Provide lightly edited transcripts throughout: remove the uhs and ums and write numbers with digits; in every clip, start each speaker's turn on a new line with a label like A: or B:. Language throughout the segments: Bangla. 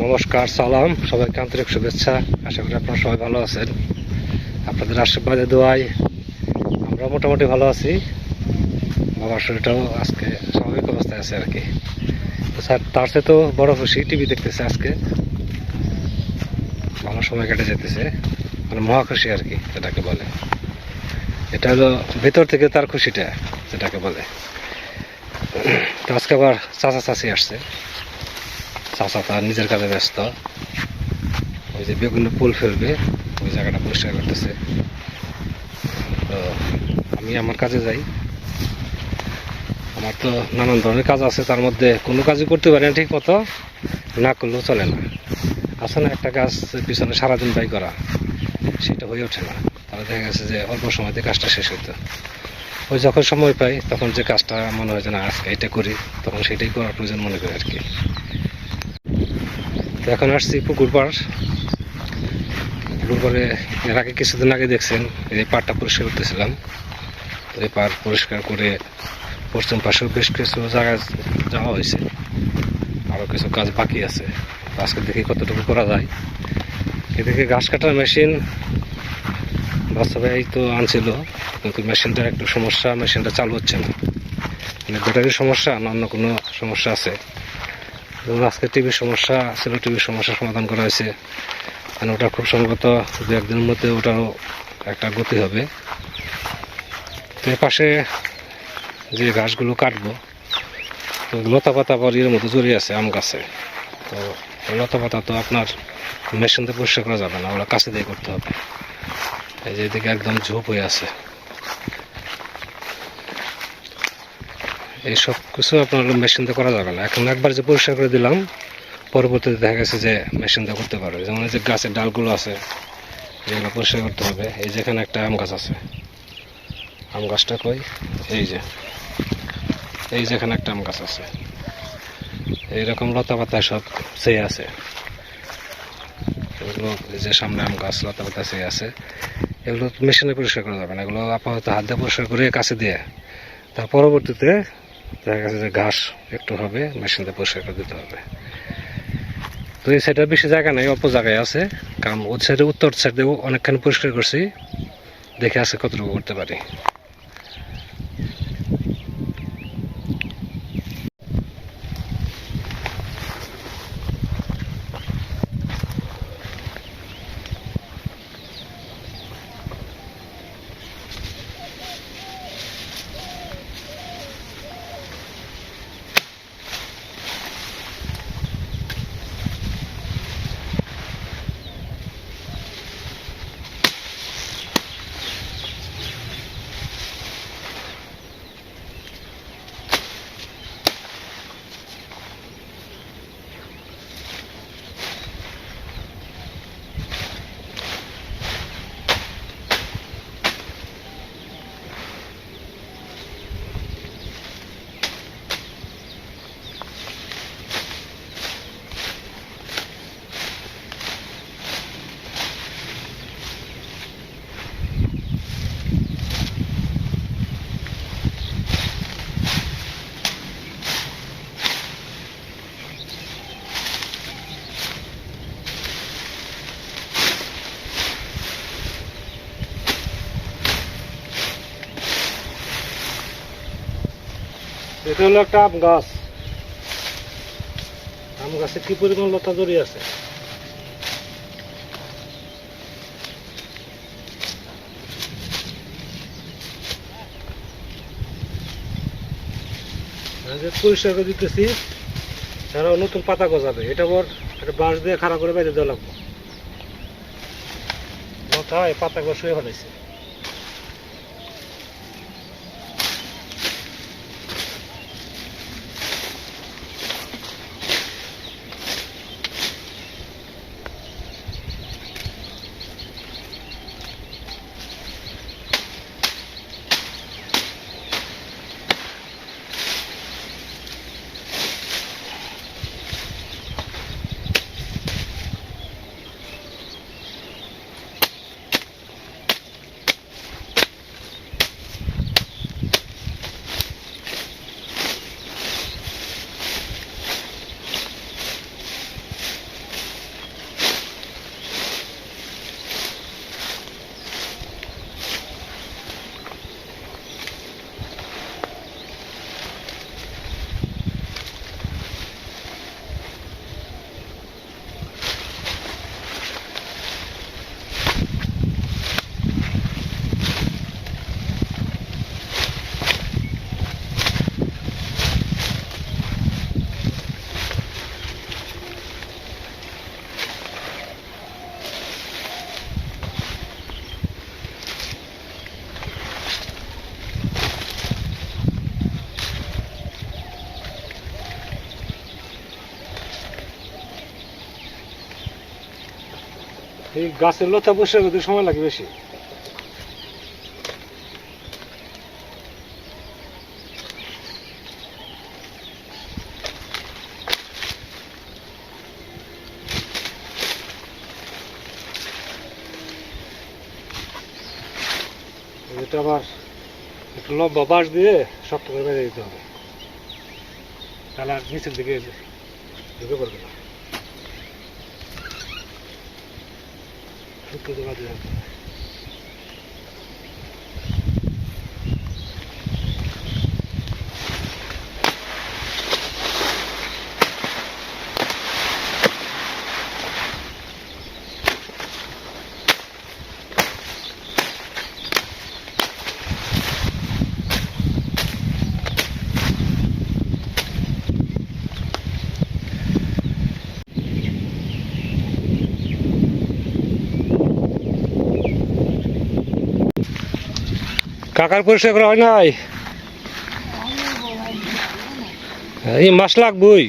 A: নমস্কার, সালাম, সবাইকে আন্তরিক শুভেচ্ছা। আশা করি আপনারা সবাই ভালো আছেন। আপনাদের আশীর্বাদে দোয়ায় আমরা মোটামুটি ভালো আছি। বাবার শরীরটাও আজকে স্বাভাবিক অবস্থায় আছে আর কি। তো স্যার তার সাথে তো বড় খুশি, টিভি দেখতেছে আজকে, ভালো সময় কেটে যেতেছে, মানে মহা খুশি আর কি যেটাকে বলে। এটা হলো ভেতর থেকে তার খুশিটা যেটাকে বলে। তো আজকে আবার চাচা চাচি আসছে। চাচা তার নিজের কাজে ব্যস্ত, ওই যে বেগুন ফুল ফেলবে ওই জায়গাটা পরিষ্কার করতেছে। তো আমি আমার কাজে যাই। আমার তো নানান ধরনের কাজ আছে, তার মধ্যে কোনো কাজই করতে পারি না ঠিক মতো, না করলেও চলে না। আছে না একটা কাজ পিছনে সারাদিন ব্যয় করা, সেটা হয়ে ওঠে না। তাহলে দেখা গেছে যে অল্প সময়তে কাজটা শেষ হইতো। ওই যখন সময় পাই তখন যে কাজটা মনে হয় যে না আজকে এটা করি, তখন সেটাই করার প্রয়োজন মনে করি আর কি। তো এখন আসছি পুকুর পাড়। পুকুর পাড়ে এর আগে কিছুদিন আগে দেখছেন এই পাড়টা পরিষ্কার করতেছিলাম। তো এই পাড় পরিষ্কার করে পশ্চিম পাশেও বেশ কিছু জায়গায় যাওয়া হয়েছে, আরও কিছু কাজ বাকি আছে। তো আজকে দেখি কতটুকু করা যায়। এদিকে ঘাস কাটার মেশিন বাস্তবে এই তো আনছিল, কিন্তু মেশিনটার একটু সমস্যা, মেশিনটা চালু হচ্ছে না। মানে ব্যাটারির সমস্যা না অন্য কোনো সমস্যা আছে। যেমন আজকে টিভির সমস্যা ছিল, টিভির সমস্যার সমাধান করা হয়েছে। মানে ওটা খুব সম্ভবত দু একদিনের মধ্যে ওটারও একটা গতি হবে। তো এর পাশে যে ঘাসগুলো কাটবো, তো লতা পাতা আবার এর মধ্যে জড়িয়ে আছে আম গাছে। তো লতা পাতা তো আপনার মেশিন দিয়ে পরিষ্কার করা যাবে না, ওগুলো কাছে দিয়ে করতে হবে। এই যে এদিকে একদম ঝোপ হয়ে আছে। এইসব কিছু আপনার মেশিন দিয়ে করা যাবে না। এখন একবার যে পরিষ্কার করে দিলাম, পরবর্তীতে দেখা গেছে যে মেশিন দিয়ে করতে পারবে। যেমন এই যে গাছের ডালগুলো আছে, যেগুলো পরিষ্কার করতে হবে। এই যেখানে একটা আম গাছ আছে, আম গাছটা কই, এই যেখানে একটা আম গাছ আছে, এইরকম লতা পাতা সব চেয়ে আছে। এগুলো এই যে সামনে আম গাছ, লতা পাতা চেয়ে আছে, এগুলো মেশিনে পরিষ্কার করা যাবে না। এগুলো আপাতত হাত দিয়ে পরিষ্কার করে কাছে দিয়ে, তার পরবর্তীতে দেখা গেছে যে ঘাস একটু হবে, মেশিন দিয়ে পরিষ্কার করে দিতে হবে। তো এই সাইডে বেশি জায়গা নেই, অল্প জায়গায় আছে, কারণ ওই সাইডে উত্তর সাইডেও অনেকখানি পরিষ্কার করছি, দেখে আছে কতটুকু করতে পারি। এটা হলো একটা আম গাছ। আম গাছে কি পরিমাণ লতা জড়িয়ে আছে। পরিষ্কার করে দিতেছি, তারা নতুন পাতা গজাবে। এটা আবার একটা বাঁশ দিয়ে খাড়া করে বাইরে দেওয়া লাগবে। লতায় পাতাগুলো শুয়ে ফেলাইছে। এই গাছের লতা পরিষ্কার করতে সময় লাগে বেশি। এটা আবার একটু লম্বা বাঁশ দিয়ে শক্ত করে বেঁধে দিতে হবে, তাহলে আর নিচের দিকে ঢুকে পড়বে না। শুক্তো বাজে রাখতে হবে। কাকার পরিষ্কার করা হয় নাই, এই মাস লাগবই।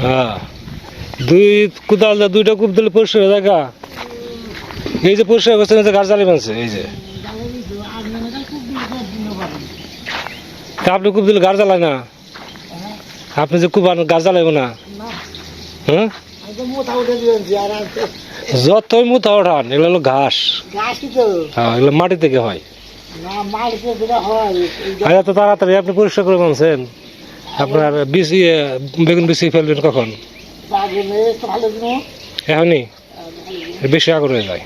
A: হ্যাঁ, দুই কোদাল দা দুইটা কূপ দিলে পরিষ্কার হয়ে যায় গা। এই যে পরিষ্কার করছে গাছ জ্বালিয়ে বানছে, এই যে আপনি কূপ দিলে গাছ জ্বালায় না, আপনি যে কূপ আনেন গাছ জ্বালাইব না। হ্যাঁ, যতই মুথা ওঠান এগুলো হলো ঘাস। হ্যাঁ, এগুলো মাটি থেকে হয়। আচ্ছা, তো তাড়াতাড়ি আপনি পরিষ্কার করে বানছেন। আপনার বীজ বেগুন বেশি ফেলবেন কখন? এখনই বেশি আগর হয়ে যায়।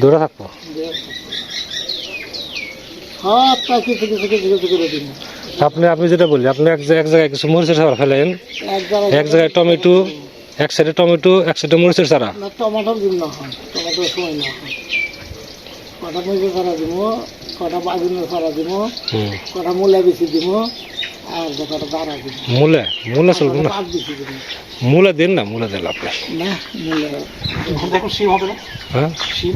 A: দৌড়া থাকবো। আপনি যেটা বলি, আপনি এক জায়গায় কিছু মরিচের চারা ফেলেন, এক জায়গায় টমেটো, এক সাইডে টমেটো, এক সাইডে মরিচের চারা।
B: টমেটো দিন না হয়, টমেটো সময় না হয়। কটা মরিচের চারা দিব, কটা বাগুনের চারা দিব, কটা মূলা বেশি দিব, আর কটা দাঁড়া দিব।
A: মূলা চলবে না, মূলা দিন না, মূলা দিন আপনার
B: না। মূলা এখন সিম হবে না?
A: হ্যাঁ,
B: সিম,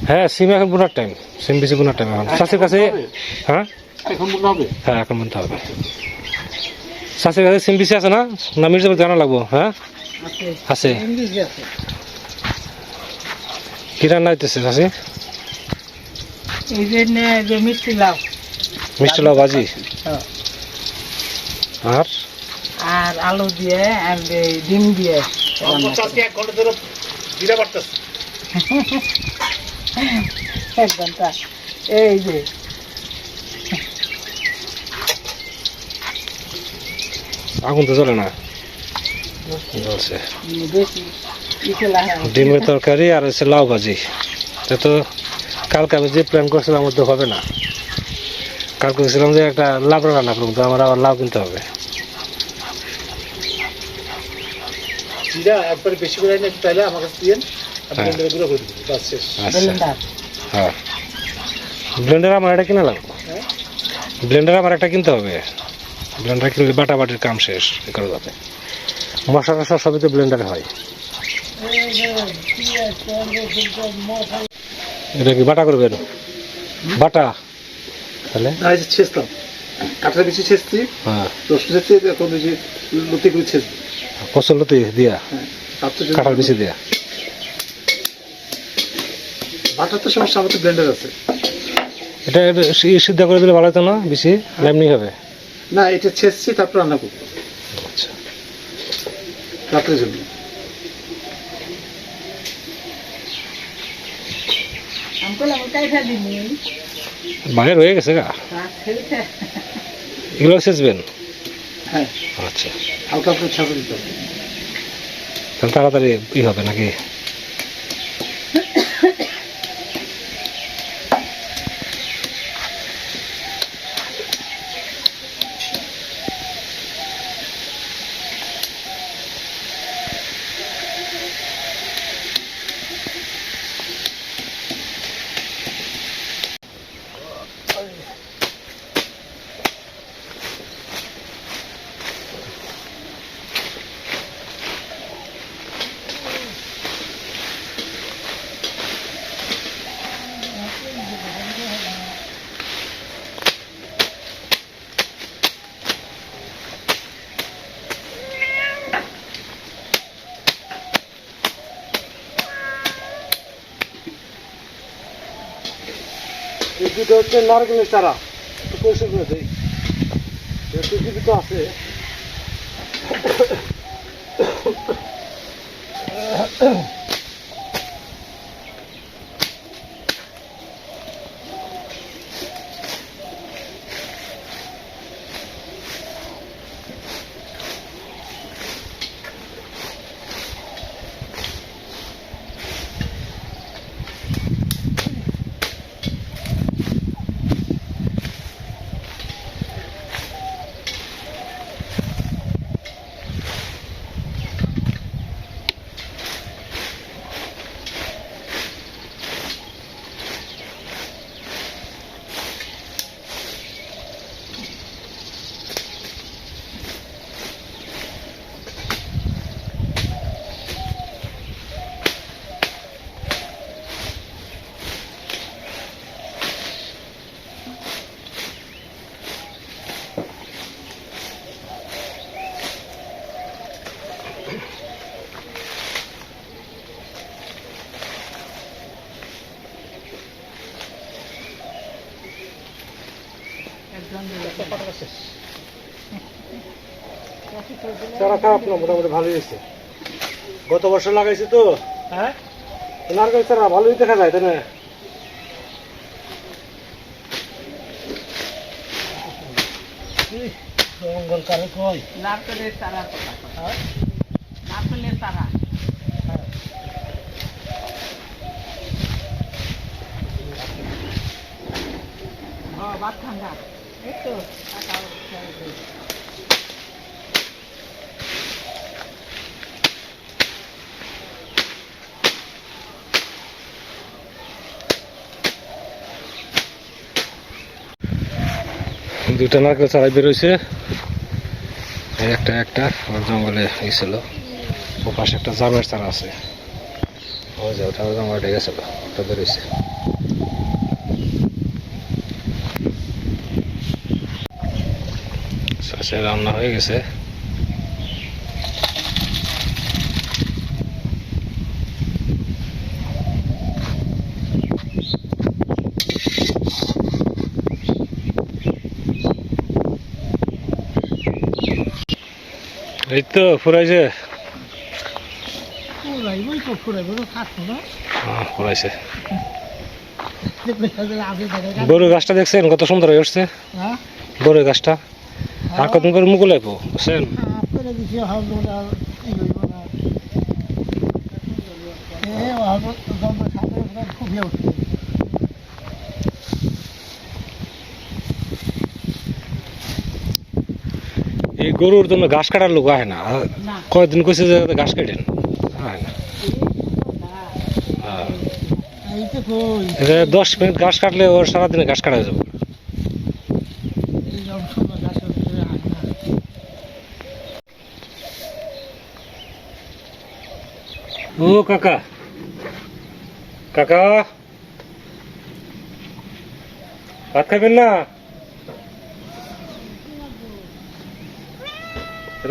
A: হ্যাঁ, সিম এখন বোনার টাইম, সিম বেশি বোনার টাইম এখন চাষের কাছে। হ্যাঁ,
B: এখন বুনতে হবে।
A: হ্যাঁ, এখন বুনতে হবে। চাষের কাছে সিম বেশি আছে না, না মির্জাপুর জানা লাগবো? হ্যাঁ, আছে। কি রান্না হইতেছে চাষি?
B: এই যে মিষ্টি লাউ,
A: মিষ্টি লাউ ভাজি, আর
B: আর আলু দিয়ে আর ডিম দিয়ে। এক ঘন্টা। এই যে
A: আগুন তো জ্বলে না, জ্বলছে।
B: বেশি
A: ডিমের তরকারি আর হচ্ছে লাউ ভাজি। তো কালকে আমি যে প্ল্যান করছিলাম ওর তো হবে না। কালকে বলছিলাম যে একটা লাউ রান্না করুন, তো আমার আবার লাউ কিনতে হবে।
B: একবার বেশি করে তাহলে আমার কাছে দিয়েন,
A: হ্যাঁ, ব্লেন্ডার আমার একটা কিনা লাগবে। ব্লেন্ডার আমার একটা কিনতে হবে। ব্লেন্ডার কিনলে বাটাবাটির কাম শেষ করা যাবে। মশলা টশলা সবই তো ব্লেন্ডারে হয়। এটা কি বাটা করবেন? বাটা তাহলে
B: ছেঁচতাম, কাঠটা বেশি ছেঁচছি,
A: হ্যাঁ,
B: রসুন ছেঁচছি, এখন বেশি লতি করে ছেঁচবি।
A: কচুর লতি দিয়া, কাঁঠাল বেশি দিয়া।
B: বাটার তো সমস্যা, আমার তো ব্লেন্ডার আছে।
A: এটা সিদ্ধ করে দিলে ভালো হতো না? বেশি এমনি হবে
B: না, এটা ছেঁচছি তারপর রান্না করবো।
A: আচ্ছা,
B: রাত্রের জন্য।
A: বাইরে রয়ে গেছে গা, এগুলো ছেঁচবেন?
B: হ্যাঁ,
A: আচ্ছা,
B: হালকা করে ছাঁচা দিতে হবে,
A: তাহলে তাড়াতাড়ি ই হবে নাকি? এই দুটো হচ্ছে নারকেলের চারা, একটু পরিষ্কার করে দেই, পৃথিবী তো আছে। চারা খারাপ না, মোটামুটি ভালোই হয়েছে। গত বছর লাগাইছি তো, হ্যাঁ নারকেল চারা ভালোই দেখা যায়, তাই না?
B: নারকেলের চারা, নারকেলের চারা ভাত ঠান্ডা এই তো
A: দুইটা নারকেল চারা বেরোইছে, একটা একটা আমার জঙ্গলে গেছিল। ও পাশে একটা জামের চারা আছে, ওই যে ওটা জঙ্গলে গেছিল, ওটা বেরোইছে। রান্না হয়ে গেছে। এই তো ফুরাইছে, ফুরাইছে। বড় গাছটা দেখছেন কত সুন্দর হয়ে উঠছে, বড় গাছটা। আর কতদিন করে মুকুল আইব বুঝছেন। এই গরুর জন্য ঘাস কাটার লোক আহে না, কয়েকদিন কইছে যে ঘাস কাটেন, আহে না। 10 মিনিট ঘাস কাটলে ওর সারাদিনে ঘাস কাটা যাবে। ও কাকা, কাকা ভাত খাবেন না?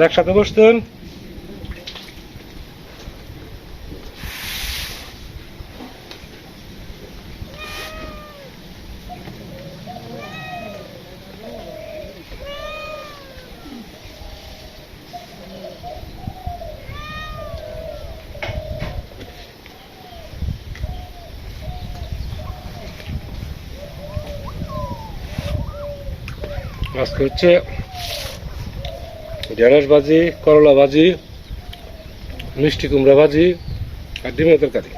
A: একসাথে বসতেন। আজকে হচ্ছে ঢেঁড়স ভাজি, করলা ভাজি, মিষ্টি কুমড়া ভাজি আর ডিমের তরকারি।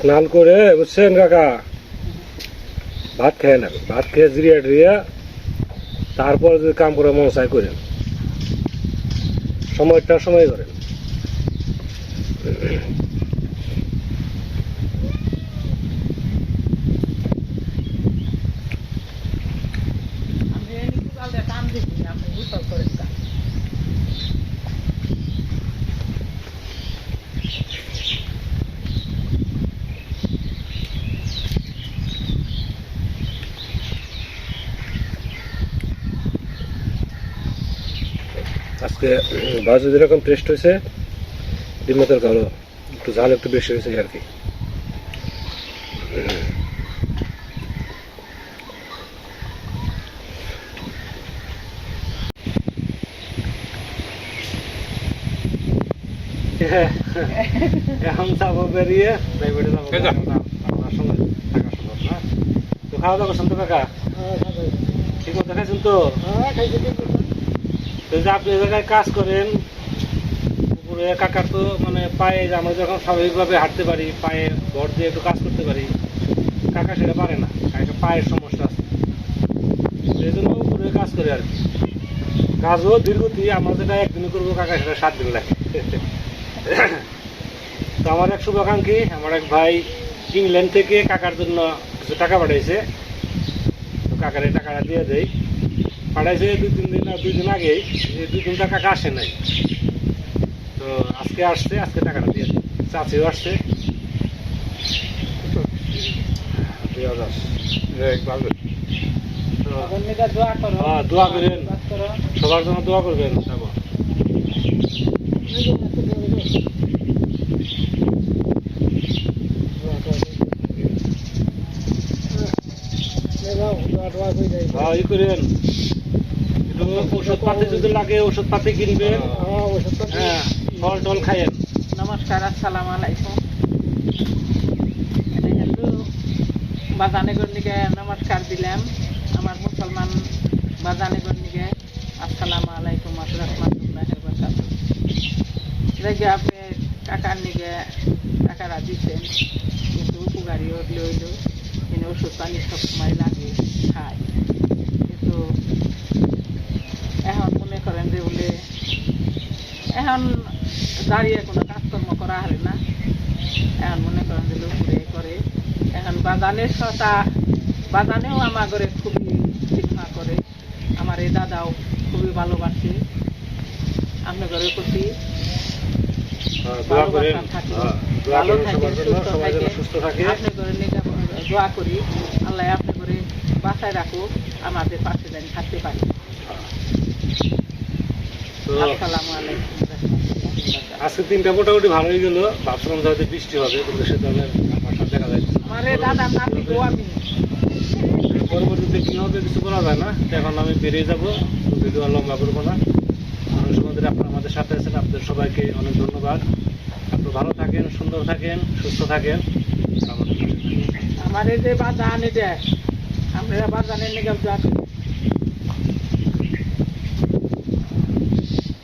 A: স্নান করে বুঝছেন কাকা, ভাত খেয়ে নেন, ভাত খেয়ে জিরিয়া টিরিয়া তারপর যদি কাম করে মন চাই করেন, সময়টা সময় করেন। আজকে ভাজ যেরকম টেস্ট হয়েছে ডিমের তরকারি একটু ঝাল একটু বেশি হয়েছে আর কি। এখন যাবো বেরিয়ে প্রাইভেটে যাবো, আপনার সঙ্গে থাকা সম্ভব না। তো খাওয়া দাওয়া করছেন তো কাকা? ঠিক মতো খাইছেন তো? তো যে আপনি এই জায়গায় কাজ করেন উপরে, কাকার তো মানে পায়ে, আমরা যখন স্বাভাবিকভাবে হাঁটতে পারি, পায়ে ভর দিয়ে একটু কাজ করতে পারি, কাকা সেটা পারে না, কাকা পায়ের সমস্যা আছে, এই জন্য উপরে কাজ করে আর কি। কাজও দীর্ঘতি, আমরা যেটা একদিনে করবো কাকা সেটা 7 দিন লাগে। তো আমার এক শুভাকাঙ্ক্ষী, আমার এক ভাই ইংল্যান্ড থেকে কাকার জন্য কিছু টাকা পাঠাইছে, তো কাকার এই টাকাটা দিয়ে দেয়। পাঠাইছে 2 দিন আগেই, 2 দিন কাকা আসে নাই, তো আজকে আসছে, আজকে টাকাটা দিয়ে দেয়। চাচিও আসছে, দোয়া করেন, সবার জন্য দোয়া করবেন। যাবো ই করেন, একটু ওষুধ পাতি যদি লাগে ওষুধ পাতি কিনবেন, হ্যাঁ ফল টল খাইয়েন।
C: নমস্কার, আসসালামু আলাইকুম। এটা কিন্তু বাজানিগর নিকে নমস্কার দিলাম, আমার মুসলমান বাজানিগর নিকে আসসালামু আলাইকুম রহমাতুল্লাহি ওয়া বারাকাতুহু। দেখি আপনি কাকার নিকে টাকারা দিচ্ছেন, কিন্তু উপকারী হইল, কিন্তু ওষুধ পানি সবসময় লাগে, খায়, কিন্তু এখন মনে করেন যে বলে এখন দাঁড়িয়ে কোনো কাজকর্ম করা হয় না, এখন মনে করেন যে উপরে করে। এখন বাগানের সতা, বাগানেও আমার ঘরে খুবই চিন্তা করে, আমার এই দাদাও খুবই ভালোবাসে, আপনার ঘরের প্রতি ভালোবাসা থাকে, ভালো থাকে, সুস্থ থাকে। আপনার ঘরে নিয়ে দোয়া করি, আল্লাহ আপনার ঘরে বাঁচায় রাখুক, আমাদের পাশে যেন থাকতে পারি। আসসালামু আলাইকুম।
A: আজকে দিনটা মোটামুটি ভালোই গেল, ভাবছিলাম যে হয়তো বৃষ্টি হবে, কিন্তু সে ধরনের আশা দেখা যায় না।
C: আমারে দাদা নাতি গো আমি।
A: পরবর্তীতে কি হবে কিছু বলা যায় না, তো এখন আমি বেরিয়ে যাবো, ভিডিও আর লম্বা করবো না। অনেক সময় ধরে আপনারা আমাদের সাথে আছেন, আপনাদের সবাইকে অনেক ধন্যবাদ। আপনি ভালো থাকেন, সুন্দর থাকেন, সুস্থ থাকেন।
C: আমার এই যে বাজান, এটা আপনারা বাজানের নিকে